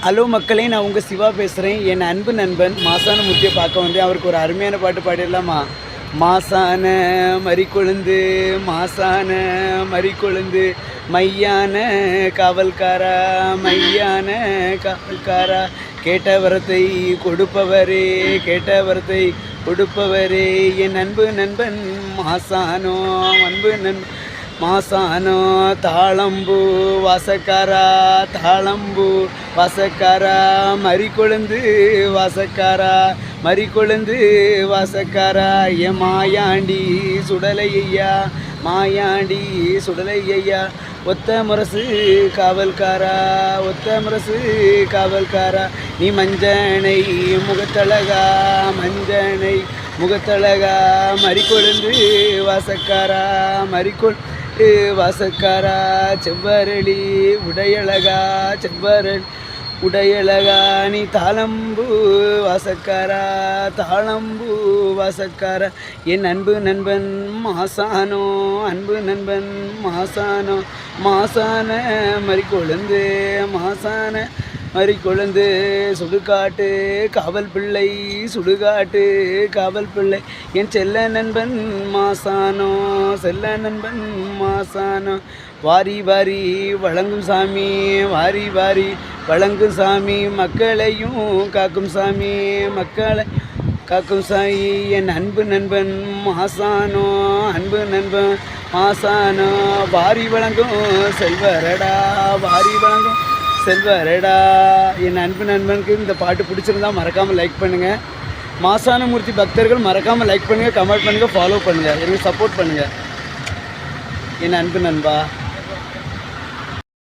Hello மக்களே, நான் உங்கள் சிவா பேசுகிறேன். என் அன்பு நண்பன் மாசான மூர்த்தியை பார்க்க வந்து அவருக்கு ஒரு அருமையான பாட்டு பாடிடலாமா? மாசான மறிக்கொழுந்து, மாசான மறிக்கொழுந்து, மையான காவல்காரா, மையான காவல்காரா, கேட்ட வரத்தை கொடுப்பவரே, கேட்ட வரத்தை கொடுப்பவரே, என் அன்பு நண்பன் மாசானோ, அன்பு நண்பன் மாசானோ. தாளம்பூ வாசக்காரா, தாளம்பூ வாசக்காரா, மறிக்கொழுந்து வாசக்காரா, மறிக்கொழுந்து வாசக்காரா, எ மாயாண்டி சுடலையா, மாயாண்டி சுடலையா, ஒத்த முரசு காவல்காரா, ஒத்த முரசு காவல்காரா, நீ மஞ்சனை முகத்தழகா, மஞ்சனை முகத்தழகா, மறிக்கொழுந்து வாசக்காரா, மறிக்கொழுந்து வாசக்காரா, செவ்வரளி உடையழகா, செவ்வரளி உடையழகா, நீ தாளம்பூ வாசக்காரா, தாளம்பூ வாசக்காரா, என் அன்பு நண்பன் மாசானோ, அன்பு நண்பன் மாசானோ. மாசான மறிக்கொழுந்து, மாசான மறிக்கொழுந்து, சுடுகாட்டு காவல் பிள்ளை, சுடுகாட்டு காவல் பிள்ளை, என் செல்ல நண்பன் மாசானோ, செல்ல நண்பன் மாசானோ. வாரி வாரி வழங்கும் சாமி, வாரி வாரி வழங்கும் சாமி, மக்களையும் காக்கும் சாமி, மக்களை காக்கும் சாமி, என் அன்பு நண்பன் மாசானோ, அன்பு நண்பன் மாசானோ. வாரி வழங்கும் செல்வரடா, வாரி வழங்கும் செல்வரடா. என் அன்பு நண்பனுக்கு இந்த பாட்டு பிடிச்சிருந்தா மறக்காமல் லைக் பண்ணுங்கள். மாசான மூர்த்தி பக்தர்கள் மறக்காமல் லைக் பண்ணுங்கள், கமெண்ட் பண்ணுங்கள், ஃபாலோ பண்ணுங்கள், எனக்கு சப்போர்ட் பண்ணுங்கள் என் அன்பு நண்பா.